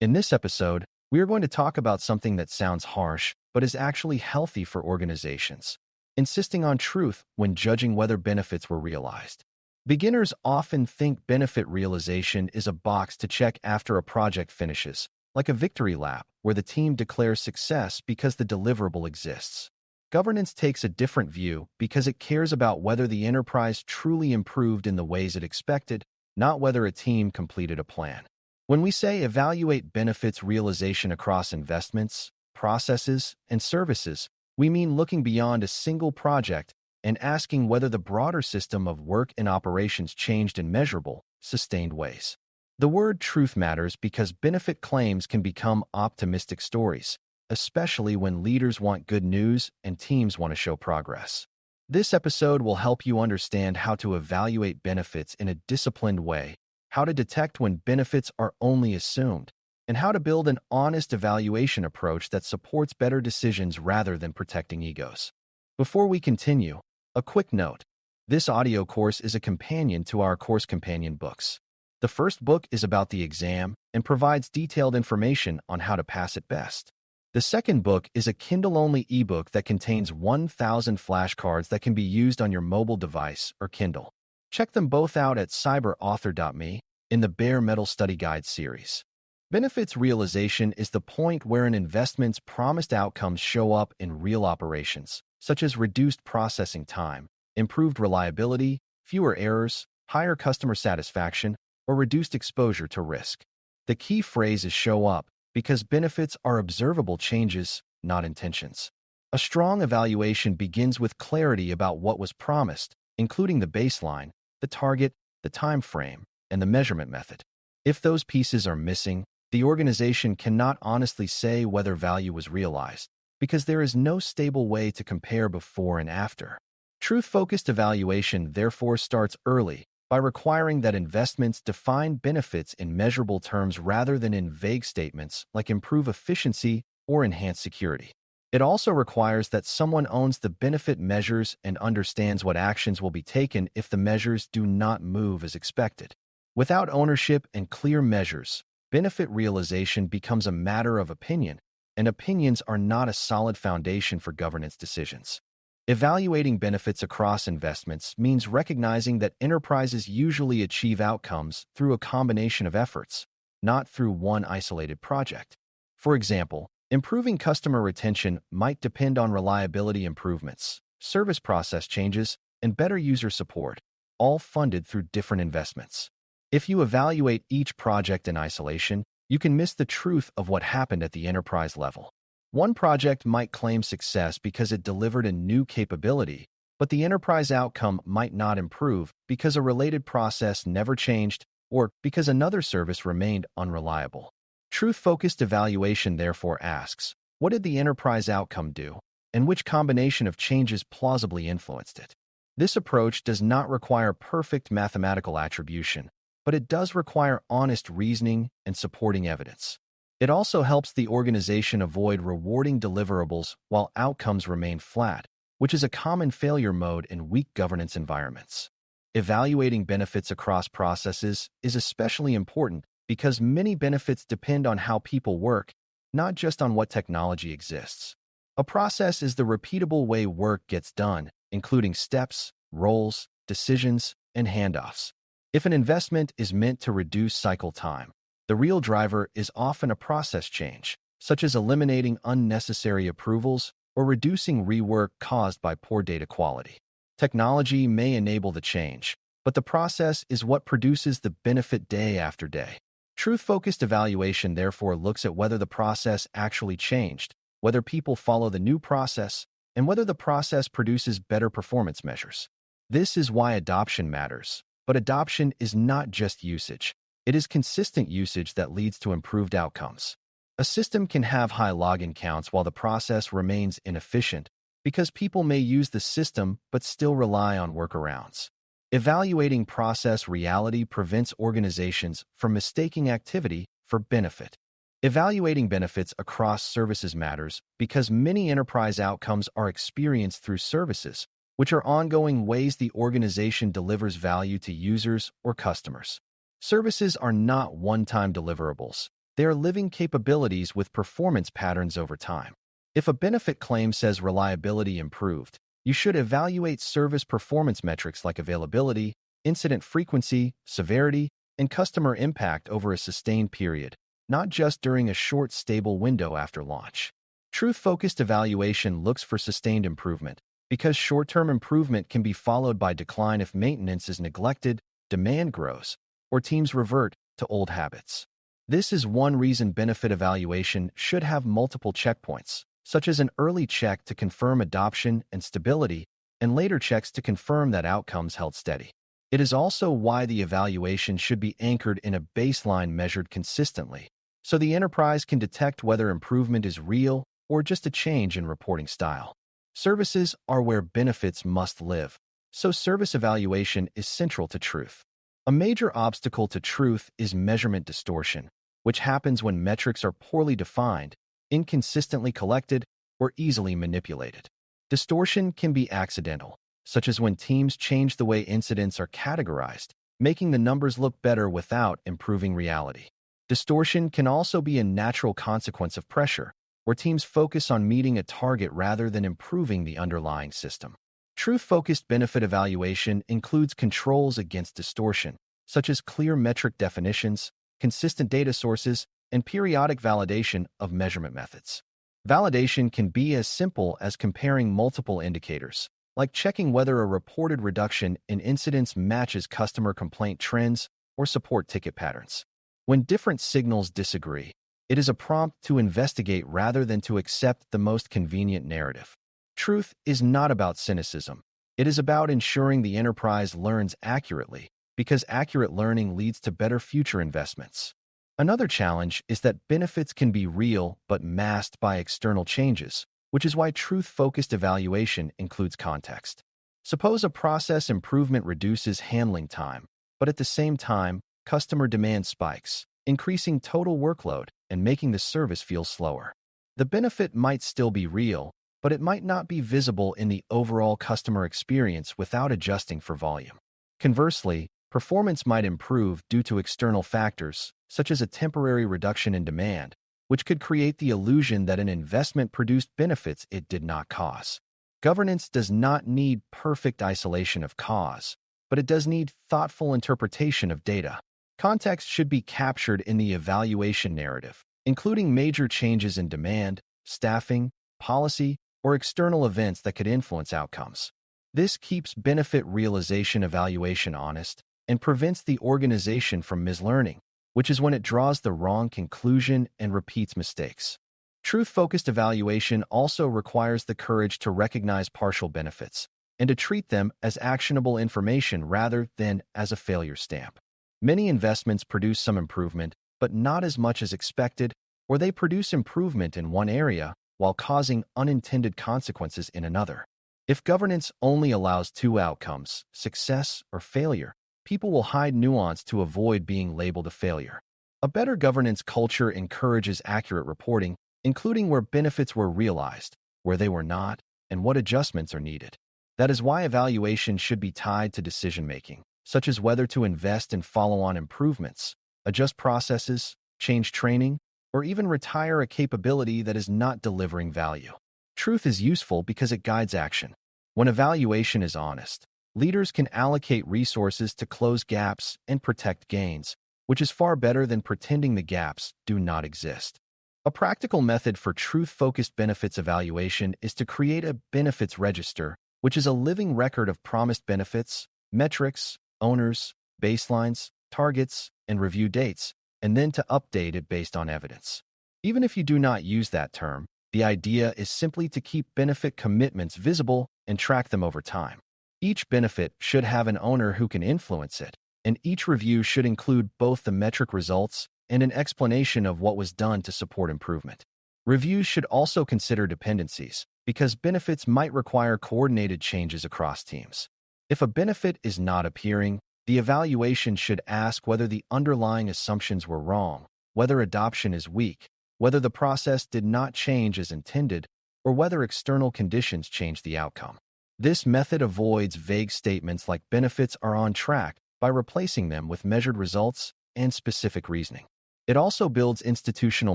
In this episode, we are going to talk about something that sounds harsh, but is actually healthy for organizations: insisting on truth when judging whether benefits were realized. Beginners often think benefit realization is a box to check after a project finishes, like a victory lap where the team declares success because the deliverable exists. Governance takes a different view because it cares about whether the enterprise truly improved in the ways it expected, not whether a team completed a plan. When we say evaluate benefits realization across investments, processes, and services, we mean looking beyond a single project and asking whether the broader system of work and operations changed in measurable, sustained ways. The word truth matters because benefit claims can become optimistic stories, especially when leaders want good news and teams want to show progress. This episode will help you understand how to evaluate benefits in a disciplined way, how to detect when benefits are only assumed, and how to build an honest evaluation approach that supports better decisions rather than protecting egos. Before we continue, a quick note. This audio course is a companion to our course companion books. The first book is about the exam and provides detailed information on how to pass it best. The second book is a Kindle-only ebook that contains 1,000 flashcards that can be used on your mobile device or Kindle. Check them both out at Cyber.Author.me in the Bare Metal Study Guide series. Benefits realization is the point where an investment's promised outcomes show up in real operations, such as reduced processing time, improved reliability, fewer errors, higher customer satisfaction, or reduced exposure to risk. The key phrase is show up because benefits are observable changes, not intentions. A strong evaluation begins with clarity about what was promised, including the baseline, the target, the time frame, and the measurement method. If those pieces are missing, the organization cannot honestly say whether value was realized, because there is no stable way to compare before and after. Truth-focused evaluation therefore starts early by requiring that investments define benefits in measurable terms rather than in vague statements like improve efficiency or enhance security. It also requires that someone owns the benefit measures and understands what actions will be taken if the measures do not move as expected. Without ownership and clear measures, benefit realization becomes a matter of opinion, and opinions are not a solid foundation for governance decisions. Evaluating benefits across investments means recognizing that enterprises usually achieve outcomes through a combination of efforts, not through one isolated project. For example, improving customer retention might depend on reliability improvements, service process changes, and better user support, all funded through different investments. If you evaluate each project in isolation, you can miss the truth of what happened at the enterprise level. One project might claim success because it delivered a new capability, but the enterprise outcome might not improve because a related process never changed or because another service remained unreliable. Truth-focused evaluation therefore asks, what did the enterprise outcome do, and which combination of changes plausibly influenced it? This approach does not require perfect mathematical attribution, but it does require honest reasoning and supporting evidence. It also helps the organization avoid rewarding deliverables while outcomes remain flat, which is a common failure mode in weak governance environments. Evaluating benefits across processes is especially important because many benefits depend on how people work, not just on what technology exists. A process is the repeatable way work gets done, including steps, roles, decisions, and handoffs. If an investment is meant to reduce cycle time, the real driver is often a process change, such as eliminating unnecessary approvals or reducing rework caused by poor data quality. Technology may enable the change, but the process is what produces the benefit day after day. Truth-focused evaluation therefore looks at whether the process actually changed, whether people follow the new process, and whether the process produces better performance measures. This is why adoption matters, but adoption is not just usage. It is consistent usage that leads to improved outcomes. A system can have high login counts while the process remains inefficient because people may use the system but still rely on workarounds. Evaluating process reality prevents organizations from mistaking activity for benefit. Evaluating benefits across services matters because many enterprise outcomes are experienced through services, which are ongoing ways the organization delivers value to users or customers. Services are not one-time deliverables. They are living capabilities with performance patterns over time. If a benefit claim says reliability improved, you should evaluate service performance metrics like availability, incident frequency, severity, and customer impact over a sustained period, not just during a short, stable window after launch. Truth-focused evaluation looks for sustained improvement, because short-term improvement can be followed by decline if maintenance is neglected, demand grows, or teams revert to old habits. This is one reason benefit evaluation should have multiple checkpoints, such as an early check to confirm adoption and stability, and later checks to confirm that outcomes held steady. It is also why the evaluation should be anchored in a baseline measured consistently, so the enterprise can detect whether improvement is real or just a change in reporting style. Services are where benefits must live, so service evaluation is central to truth. A major obstacle to truth is measurement distortion, which happens when metrics are poorly defined, inconsistently collected, or easily manipulated. Distortion can be accidental, such as when teams change the way incidents are categorized, making the numbers look better without improving reality. Distortion can also be a natural consequence of pressure, where teams focus on meeting a target rather than improving the underlying system. Truth-focused benefit evaluation includes controls against distortion, such as clear metric definitions, consistent data sources, and periodic validation of measurement methods. Validation can be as simple as comparing multiple indicators, like checking whether a reported reduction in incidents matches customer complaint trends or support ticket patterns. When different signals disagree, it is a prompt to investigate rather than to accept the most convenient narrative. Truth is not about cynicism. It is about ensuring the enterprise learns accurately, because accurate learning leads to better future investments. Another challenge is that benefits can be real but masked by external changes, which is why truth-focused evaluation includes context. Suppose a process improvement reduces handling time, but at the same time, customer demand spikes, increasing total workload and making the service feel slower. The benefit might still be real, but it might not be visible in the overall customer experience without adjusting for volume. Conversely, performance might improve due to external factors, such as a temporary reduction in demand, which could create the illusion that an investment produced benefits it did not cause. Governance does not need perfect isolation of cause, but it does need thoughtful interpretation of data. Context should be captured in the evaluation narrative, including major changes in demand, staffing, policy, or external events that could influence outcomes. This keeps benefit realization evaluation honest and prevents the organization from mislearning, which is when it draws the wrong conclusion and repeats mistakes. Truth-focused evaluation also requires the courage to recognize partial benefits and to treat them as actionable information rather than as a failure stamp. Many investments produce some improvement, but not as much as expected, or they produce improvement in one area while causing unintended consequences in another. If governance only allows two outcomes, success or failure, people will hide nuance to avoid being labeled a failure. A better governance culture encourages accurate reporting, including where benefits were realized, where they were not, and what adjustments are needed. That is why evaluation should be tied to decision-making, such as whether to invest in follow-on improvements, adjust processes, change training, or even retire a capability that is not delivering value. Truth is useful because it guides action. When evaluation is honest, leaders can allocate resources to close gaps and protect gains, which is far better than pretending the gaps do not exist. A practical method for truth-focused benefits evaluation is to create a benefits register, which is a living record of promised benefits, metrics, owners, baselines, targets, and review dates, and then to update it based on evidence. Even if you do not use that term, the idea is simply to keep benefit commitments visible and track them over time. Each benefit should have an owner who can influence it, and each review should include both the metric results and an explanation of what was done to support improvement. Reviews should also consider dependencies, because benefits might require coordinated changes across teams. If a benefit is not appearing, the evaluation should ask whether the underlying assumptions were wrong, whether adoption is weak, whether the process did not change as intended, or whether external conditions change the outcome. This method avoids vague statements like benefits are on track by replacing them with measured results and specific reasoning. It also builds institutional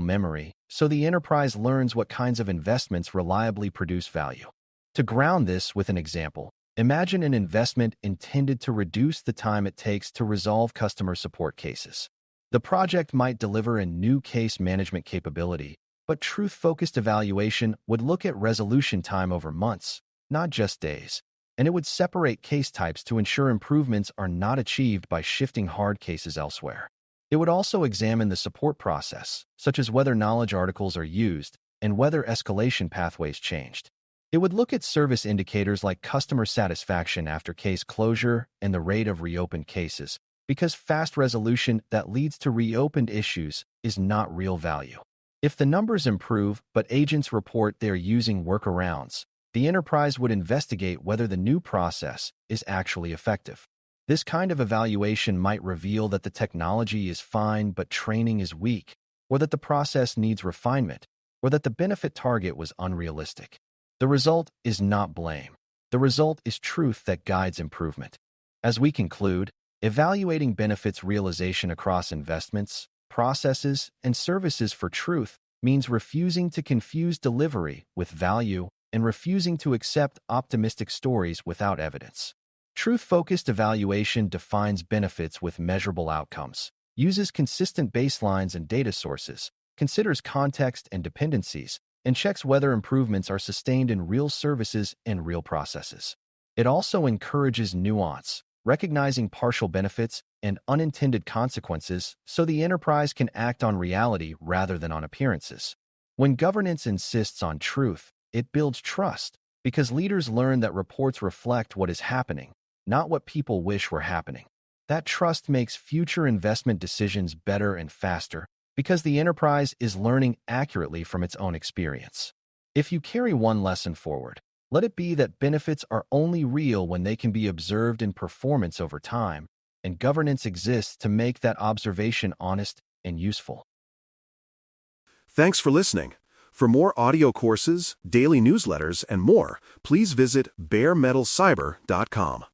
memory, so the enterprise learns what kinds of investments reliably produce value. To ground this with an example, imagine an investment intended to reduce the time it takes to resolve customer support cases. The project might deliver a new case management capability, but truth-focused evaluation would look at resolution time over months, not just days, and it would separate case types to ensure improvements are not achieved by shifting hard cases elsewhere. It would also examine the support process, such as whether knowledge articles are used and whether escalation pathways changed. It would look at service indicators like customer satisfaction after case closure and the rate of reopened cases, because fast resolution that leads to reopened issues is not real value. If the numbers improve but agents report they're using workarounds, the enterprise would investigate whether the new process is actually effective. This kind of evaluation might reveal that the technology is fine but training is weak, or that the process needs refinement, or that the benefit target was unrealistic. The result is not blame. The result is truth that guides improvement. As we conclude, evaluating benefits realization across investments, processes, and services for truth means refusing to confuse delivery with value and refusing to accept optimistic stories without evidence. Truth-focused evaluation defines benefits with measurable outcomes, uses consistent baselines and data sources, considers context and dependencies, and checks whether improvements are sustained in real services and real processes. It also encourages nuance, recognizing partial benefits and unintended consequences so the enterprise can act on reality rather than on appearances. When governance insists on truth, it builds trust, because leaders learn that reports reflect what is happening, not what people wish were happening. That trust makes future investment decisions better and faster because the enterprise is learning accurately from its own experience. If you carry one lesson forward, let it be that benefits are only real when they can be observed in performance over time, and governance exists to make that observation honest and useful. Thanks for listening. For more audio courses, daily newsletters, and more, please visit DailyCyber.News.